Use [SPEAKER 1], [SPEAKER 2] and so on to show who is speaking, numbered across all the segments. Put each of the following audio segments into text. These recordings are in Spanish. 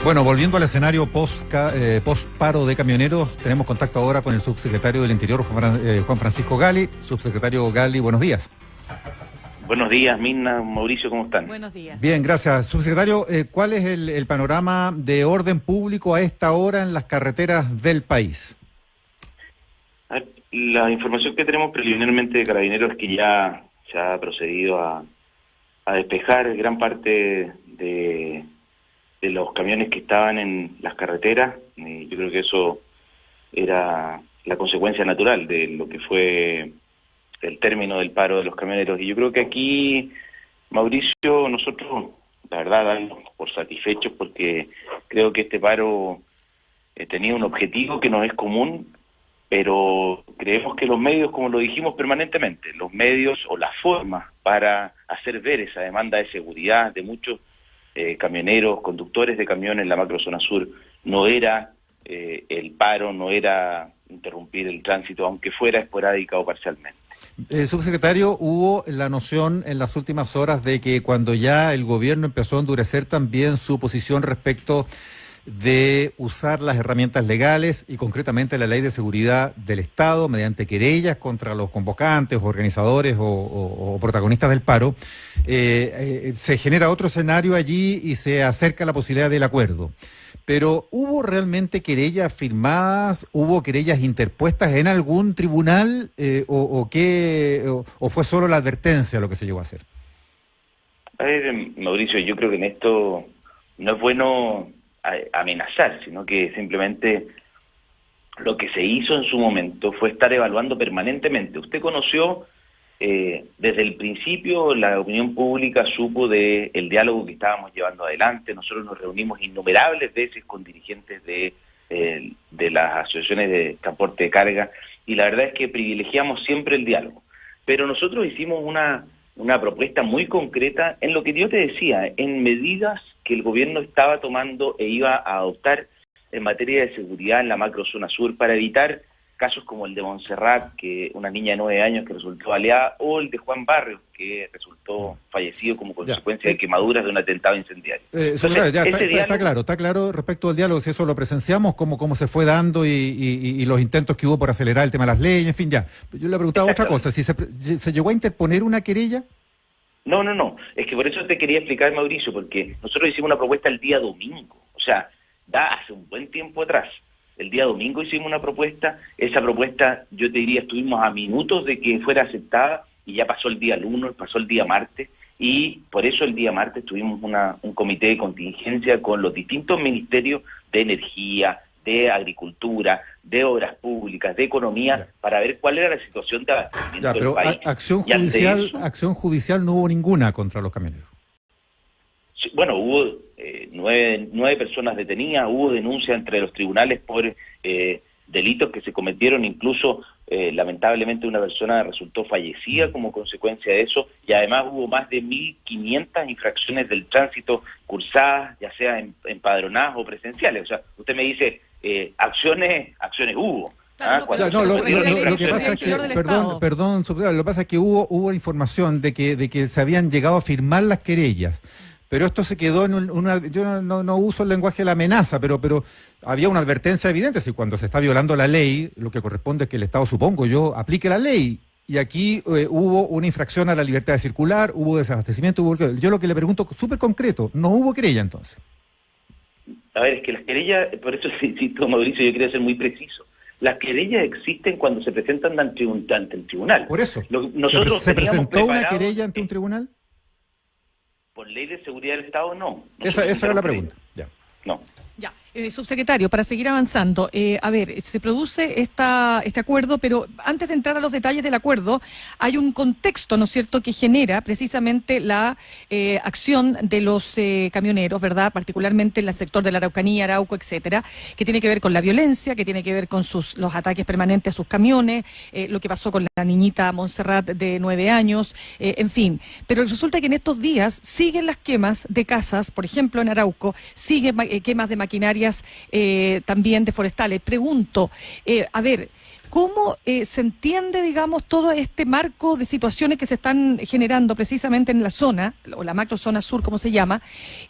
[SPEAKER 1] Bueno, volviendo al escenario post-paro de camioneros, tenemos contacto ahora con el subsecretario del Interior, Juan Francisco Gali. Subsecretario Gali, buenos días.
[SPEAKER 2] Buenos días, Mirna, Mauricio, ¿cómo están?
[SPEAKER 3] Buenos días.
[SPEAKER 1] Bien, gracias. Subsecretario, ¿cuál es el panorama de orden público a esta hora en las carreteras del país?
[SPEAKER 2] La información que tenemos preliminarmente de Carabineros es que ya se ha procedido a despejar gran parte de los camiones que estaban en las carreteras. Yo creo que eso era la consecuencia natural de lo que fue el término del paro de los camioneros. Y yo creo que aquí, Mauricio, nosotros, la verdad, damos por satisfechos porque creo que este paro tenía un objetivo que no es común, pero creemos que los medios, como lo dijimos permanentemente, los medios o las formas para hacer ver esa demanda de seguridad de muchos camioneros, conductores de camiones en la macrozona sur, no era el paro, no era interrumpir el tránsito, aunque fuera esporádica o parcialmente.
[SPEAKER 1] Subsecretario, hubo la noción en las últimas horas de que cuando ya el gobierno empezó a endurecer también su posición respecto de usar las herramientas legales y concretamente la Ley de Seguridad del Estado mediante querellas contra los convocantes, organizadores o protagonistas del paro, se genera otro escenario allí y se acerca la posibilidad del acuerdo. Pero ¿hubo realmente querellas firmadas? ¿Hubo querellas interpuestas en algún tribunal? ¿O fue solo la advertencia lo que se llegó a hacer?
[SPEAKER 2] A ver, Mauricio, yo creo que en esto no es bueno amenazar, sino que simplemente lo que se hizo en su momento fue estar evaluando permanentemente. Usted conoció desde el principio, la opinión pública supo del diálogo que estábamos llevando adelante. Nosotros nos reunimos innumerables veces con dirigentes de las asociaciones de transporte de carga y la verdad es que privilegiamos siempre el diálogo. Pero nosotros hicimos una propuesta muy concreta en lo que yo te decía, en medidas que el gobierno estaba tomando e iba a adoptar en materia de seguridad en la macrozona sur para evitar casos como el de Montserrat, que una niña de 9 años que resultó baleada, o el de Juan Barrios, que resultó fallecido como consecuencia de quemaduras de un atentado incendiario.
[SPEAKER 1] Está claro respecto al diálogo, si eso lo presenciamos, cómo se fue dando y los intentos que hubo por acelerar el tema de las leyes, en fin, ya. Yo le preguntaba otra cosa, si se llegó a interponer una querella.
[SPEAKER 2] No, es que por eso te quería explicar, Mauricio, porque nosotros hicimos una propuesta el día domingo, o sea, hace un buen tiempo atrás. El día domingo hicimos una propuesta, esa propuesta, yo te diría, estuvimos a minutos de que fuera aceptada y ya pasó el día lunes, pasó el día martes, y por eso el día martes tuvimos un comité de contingencia con los distintos ministerios de energía, de agricultura, de obras públicas, de economía, para ver cuál era la situación de abastecimiento del país.
[SPEAKER 1] Acción judicial no hubo ninguna contra los camioneros.
[SPEAKER 2] Sí, bueno, hubo 9 personas detenidas, hubo denuncia entre los tribunales por delitos que se cometieron, incluso lamentablemente una persona resultó fallecida como consecuencia de eso, y además hubo más de 1.500 infracciones del tránsito cursadas, ya sea empadronadas o presenciales. O sea, usted me dice, acciones hubo.
[SPEAKER 1] Lo que pasa es que, perdón, subsecretario, lo que pasa es que hubo información de que se habían llegado a firmar las querellas. Pero esto se quedó en yo no uso el lenguaje de la amenaza, pero había una advertencia evidente, si cuando se está violando la ley, lo que corresponde es que el Estado, supongo yo, aplique la ley. Y aquí hubo una infracción a la libertad de circular, hubo desabastecimiento, yo lo que le pregunto súper concreto, ¿no hubo querella entonces?
[SPEAKER 2] A ver, es que las querellas, por eso insisto, Mauricio, yo quería ser muy preciso. Las querellas existen cuando se presentan ante el tribunal.
[SPEAKER 1] Por eso,
[SPEAKER 2] nosotros
[SPEAKER 1] ¿se presentó una querella ante un tribunal?
[SPEAKER 2] Por ley de seguridad del Estado, no.
[SPEAKER 1] Esa era la pregunta. Ya.
[SPEAKER 2] No.
[SPEAKER 3] Ya, subsecretario, para seguir avanzando, a ver, se produce este acuerdo, pero antes de entrar a los detalles del acuerdo, hay un contexto, ¿no es cierto?, que genera precisamente la acción de los camioneros, ¿verdad?, particularmente en el sector de la Araucanía, Arauco, etcétera, que tiene que ver con la violencia, que tiene que ver con los ataques permanentes a sus camiones, lo que pasó con la niñita Montserrat de 9 años, en fin. Pero resulta que en estos días siguen las quemas de casas, por ejemplo, en Arauco, siguen quemas de maquinaria áreas también de forestales. Pregunto, a ver, ¿cómo se entiende, digamos, todo este marco de situaciones que se están generando precisamente en la zona, o la macrozona sur, como se llama?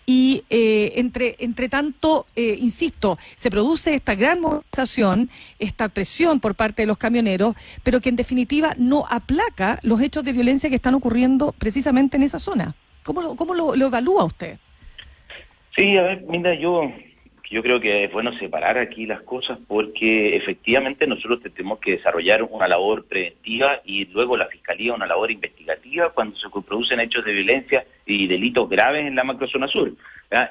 [SPEAKER 3] Y entre tanto, insisto, se produce esta gran movilización, esta presión por parte de los camioneros, pero que en definitiva no aplaca los hechos de violencia que están ocurriendo precisamente en esa zona. ¿Cómo lo evalúa usted?
[SPEAKER 2] Sí, a ver, mira, yo creo que es bueno separar aquí las cosas porque efectivamente nosotros tenemos que desarrollar una labor preventiva y luego la Fiscalía una labor investigativa cuando se producen hechos de violencia y delitos graves en la macrozona sur.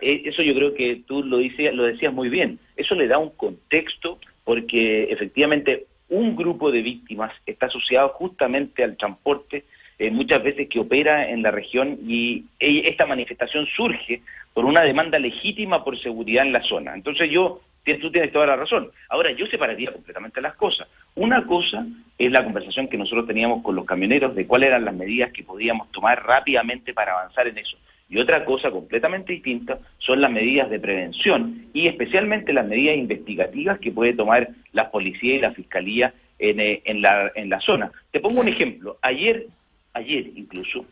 [SPEAKER 2] Eso yo creo que tú lo decías muy bien. Eso le da un contexto porque efectivamente un grupo de víctimas está asociado justamente al transporte muchas veces que opera en la región y esta manifestación surge por una demanda legítima por seguridad en la zona. Entonces tú tienes toda la razón. Ahora yo separaría completamente las cosas. Una cosa es la conversación que nosotros teníamos con los camioneros de cuáles eran las medidas que podíamos tomar rápidamente para avanzar en eso. Y otra cosa completamente distinta son las medidas de prevención y especialmente las medidas investigativas que puede tomar la policía y la fiscalía en la zona. Te pongo un ejemplo. Ayer incluso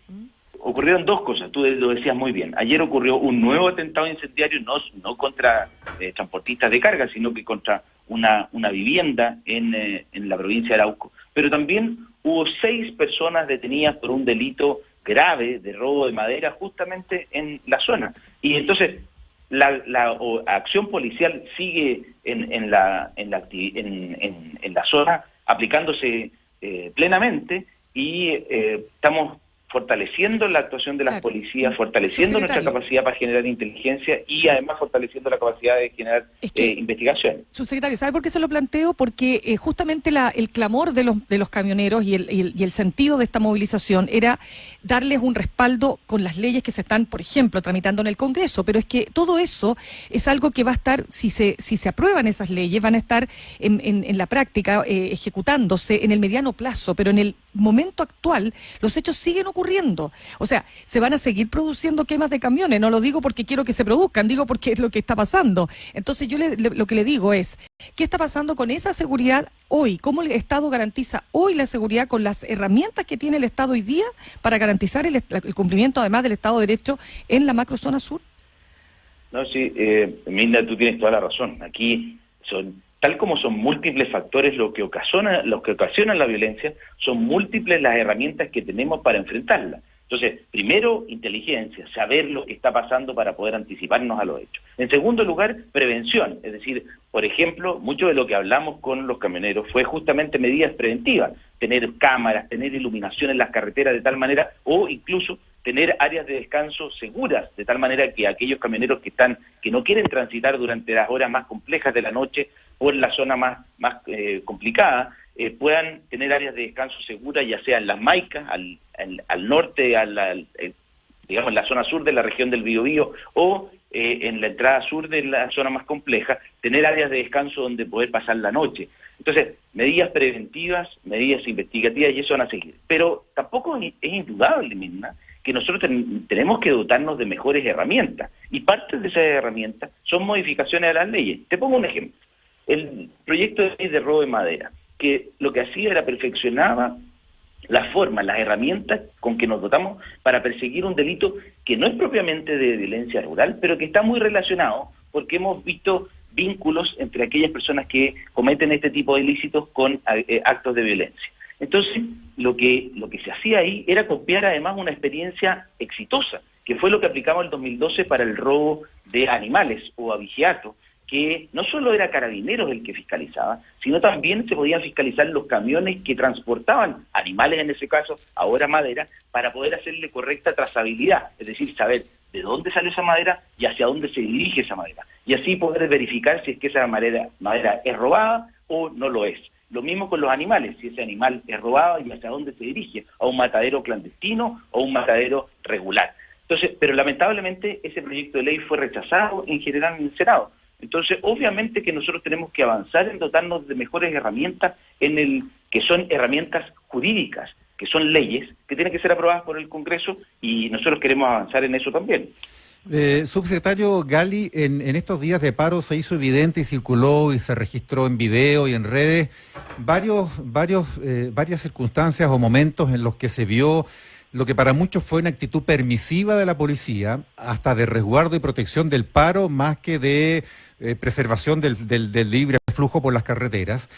[SPEAKER 2] ocurrieron dos cosas, tú lo decías muy bien. Ayer ocurrió un nuevo atentado incendiario, no contra transportistas de carga, sino que contra una vivienda en la provincia de Arauco. Pero también hubo 6 personas detenidas por un delito grave de robo de madera justamente en la zona. Y entonces la acción policial sigue en la zona aplicándose plenamente y estamos fortaleciendo la actuación de las policías, fortaleciendo nuestra capacidad para generar inteligencia y además fortaleciendo la capacidad de generar investigación.
[SPEAKER 3] Subsecretario, ¿sabe por qué se lo planteo? Porque justamente el clamor de los camioneros y el sentido de esta movilización era darles un respaldo con las leyes que se están, por ejemplo, tramitando en el Congreso, pero es que todo eso es algo que va a estar, si se aprueban esas leyes, van a estar en la práctica ejecutándose en el mediano plazo, pero en el momento actual los hechos siguen ocurriendo. O sea, se van a seguir produciendo quemas de camiones. No lo digo porque quiero que se produzcan, digo porque es lo que está pasando. Entonces yo lo que le digo es, ¿qué está pasando con esa seguridad hoy? ¿Cómo el Estado garantiza hoy la seguridad con las herramientas que tiene el Estado hoy día para garantizar el cumplimiento además del Estado de Derecho en la macrozona sur?
[SPEAKER 2] No, sí, Mirna, tú tienes toda la razón. Aquí tal como son múltiples factores los que ocasionan la violencia, son múltiples las herramientas que tenemos para enfrentarla. Entonces, primero, inteligencia, saber lo que está pasando para poder anticiparnos a los hechos. En segundo lugar, prevención, es decir, por ejemplo, mucho de lo que hablamos con los camioneros fue justamente medidas preventivas, tener cámaras, tener iluminación en las carreteras de tal manera, o incluso tener áreas de descanso seguras, de tal manera que aquellos camioneros que no quieren transitar durante las horas más complejas de la noche por la zona más complicada, puedan tener áreas de descanso seguras, ya sea en las Maicas, al norte, digamos en la zona sur de la región del Biobío, o en la entrada sur de la zona más compleja, tener áreas de descanso donde poder pasar la noche. Entonces, medidas preventivas, medidas investigativas, y eso van a seguir. Pero tampoco es indudable, Mirna, que nosotros tenemos que dotarnos de mejores herramientas, y parte de esas herramientas son modificaciones a las leyes. Te pongo un ejemplo. El proyecto de ley de robo de madera, que lo que hacía era perfeccionaba las formas, las herramientas con que nos dotamos para perseguir un delito que no es propiamente de violencia rural, pero que está muy relacionado, porque hemos visto vínculos entre aquellas personas que cometen este tipo de ilícitos con actos de violencia. Entonces, lo que se hacía ahí era copiar además una experiencia exitosa, que fue lo que aplicamos en el 2012 para el robo de animales o abigeato, que no solo era Carabineros el que fiscalizaba, sino también se podían fiscalizar los camiones que transportaban animales, en ese caso, ahora madera, para poder hacerle correcta trazabilidad, es decir, saber de dónde salió esa madera y hacia dónde se dirige esa madera, y así poder verificar si es que esa madera es robada o no lo es. Lo mismo con los animales, si ese animal es robado y hacia dónde se dirige, a un matadero clandestino o un matadero regular. Entonces, pero lamentablemente ese proyecto de ley fue rechazado en general en el Senado. Entonces, obviamente que nosotros tenemos que avanzar en dotarnos de mejores herramientas que son herramientas jurídicas, que son leyes, que tienen que ser aprobadas por el Congreso, y nosotros queremos avanzar en eso también.
[SPEAKER 1] Subsecretario Gali, en estos días de paro se hizo evidente y circuló y se registró en video y en redes varias circunstancias o momentos en los que se vio lo que para muchos fue una actitud permisiva de la policía, hasta de resguardo y protección del paro, más que de preservación del libre flujo por las carreteras.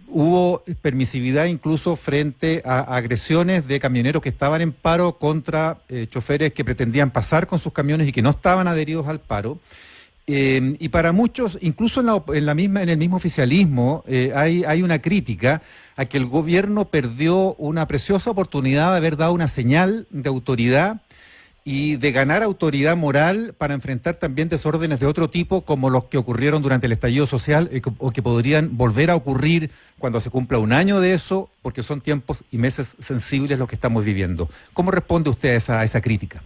[SPEAKER 1] Hubo permisividad incluso frente a agresiones de camioneros que estaban en paro contra choferes que pretendían pasar con sus camiones y que no estaban adheridos al paro. Y para muchos, incluso en el mismo oficialismo, hay una crítica a que el gobierno perdió una preciosa oportunidad de haber dado una señal de autoridad y de ganar autoridad moral para enfrentar también desórdenes de otro tipo como los que ocurrieron durante el estallido social o que podrían volver a ocurrir cuando se cumpla un año de eso, porque son tiempos y meses sensibles los que estamos viviendo. ¿Cómo responde usted a esa crítica?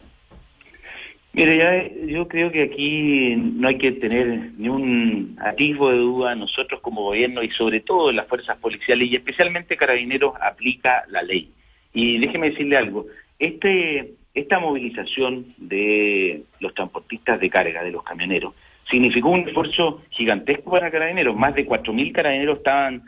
[SPEAKER 2] Mire, yo creo que aquí no hay que tener ni un atisbo de duda. Nosotros como gobierno y sobre todo las fuerzas policiales y especialmente Carabineros aplica la ley. Y déjeme decirle algo, esta movilización de los transportistas de carga, de los camioneros, significó un esfuerzo gigantesco para Carabineros. Más de 4.000 carabineros estaban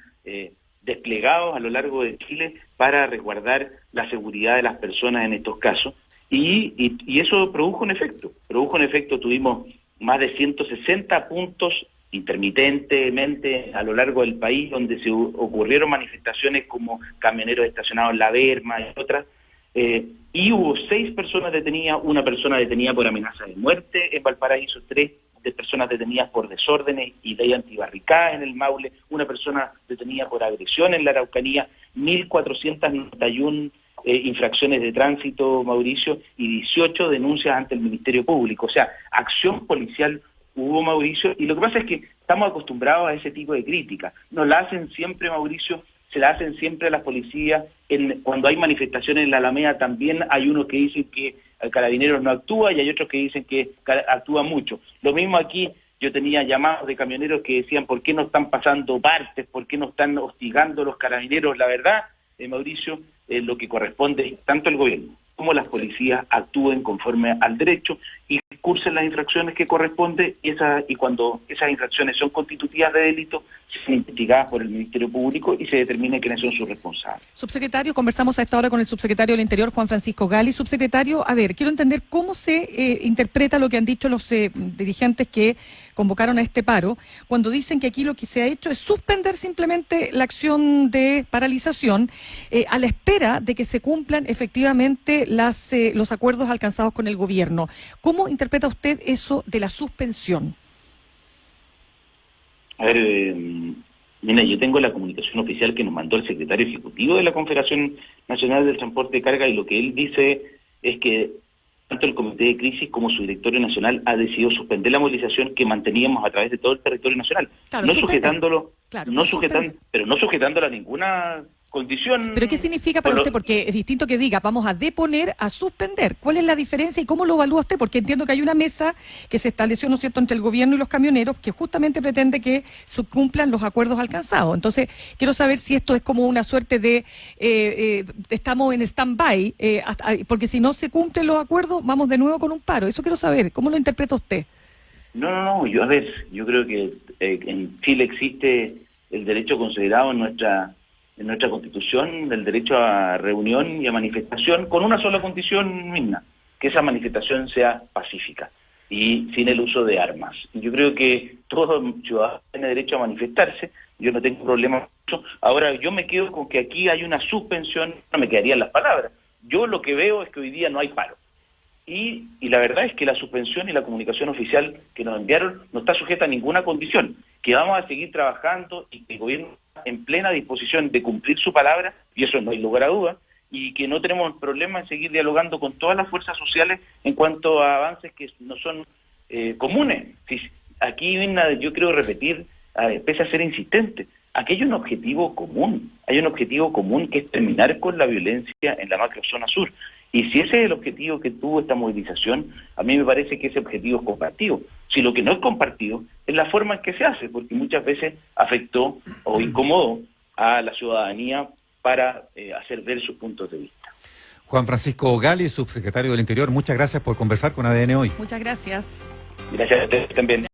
[SPEAKER 2] desplegados a lo largo de Chile para resguardar la seguridad de las personas en estos casos. Y eso produjo un efecto, tuvimos más de 160 puntos intermitentemente a lo largo del país donde se ocurrieron manifestaciones como camioneros estacionados en La Berma y otras, y hubo 6 personas detenidas, una persona detenida por amenaza de muerte en Valparaíso, 3 personas detenidas por desórdenes y ley antibarricada en el Maule, una persona detenida por agresión en la Araucanía, 1.491 infracciones de tránsito, Mauricio, y 18 denuncias ante el Ministerio Público. O sea, acción policial hubo, Mauricio, y lo que pasa es que estamos acostumbrados a ese tipo de críticas. Nos la hacen siempre, Mauricio, se la hacen siempre a las policías. Cuando hay manifestaciones en la Alameda también hay unos que dicen que el Carabineros no actúa y hay otros que dicen que actúa mucho. Lo mismo aquí, yo tenía llamados de camioneros que decían ¿por qué no están pasando partes? ¿Por qué no están hostigando los Carabineros? La verdad, Mauricio, lo que corresponde es tanto el gobierno como las policías actúen conforme al derecho y cursen las infracciones que corresponde y cuando esas infracciones son constitutivas de delito, sean investigadas por el Ministerio Público y se determine quiénes son sus responsables.
[SPEAKER 3] Subsecretario, conversamos a esta hora con el subsecretario del Interior, Juan Francisco Gali. Subsecretario, a ver, quiero entender cómo se interpreta lo que han dicho los dirigentes que convocaron a este paro, cuando dicen que aquí lo que se ha hecho es suspender simplemente la acción de paralización a la espera de que se cumplan efectivamente los acuerdos alcanzados con el gobierno. ¿Cómo interpreta usted eso de la suspensión?
[SPEAKER 2] A ver, mira, yo tengo la comunicación oficial que nos mandó el secretario ejecutivo de la Confederación Nacional del Transporte de Carga y lo que él dice es que tanto el Comité de Crisis como su directorio nacional ha decidido suspender la movilización que manteníamos a través de todo el territorio nacional, claro, no sujetándolo, claro, pero no sujetándola a ninguna condición.
[SPEAKER 3] ¿Pero qué significa para usted? Porque es distinto que diga, vamos a deponer, a suspender. ¿Cuál es la diferencia y cómo lo evalúa usted? Porque entiendo que hay una mesa que se estableció, ¿no es cierto?, entre el gobierno y los camioneros que justamente pretende que se cumplan los acuerdos alcanzados. Entonces, quiero saber si esto es como una suerte de estamos en stand-by, porque si no se cumplen los acuerdos, vamos de nuevo con un paro. Eso quiero saber. ¿Cómo lo interpreta usted?
[SPEAKER 2] No, yo creo que en Chile existe el derecho considerado en nuestra Constitución, el derecho a reunión y a manifestación, con una sola condición misma, que esa manifestación sea pacífica y sin el uso de armas. Yo creo que todo ciudadano tiene derecho a manifestarse, yo no tengo problema con eso. Ahora, yo me quedo con que aquí hay una suspensión, no me quedarían las palabras. Yo lo que veo es que hoy día no hay paro. Y la verdad es que la suspensión y la comunicación oficial que nos enviaron no está sujeta a ninguna condición, que vamos a seguir trabajando y que el gobierno está en plena disposición de cumplir su palabra, y eso no hay lugar a duda, y que no tenemos problema en seguir dialogando con todas las fuerzas sociales en cuanto a avances que no son comunes. Aquí, yo quiero repetir, pese a ser insistente, aquí hay un objetivo común que es terminar con la violencia en la macrozona sur. Y si ese es el objetivo que tuvo esta movilización, a mí me parece que ese objetivo es compartido. Si lo que no es compartido es la forma en que se hace, porque muchas veces afectó o incomodó a la ciudadanía para hacer ver sus puntos de vista.
[SPEAKER 1] Juan Francisco Gali, subsecretario del Interior, muchas gracias por conversar con ADN hoy.
[SPEAKER 3] Muchas gracias.
[SPEAKER 2] Gracias a ustedes también.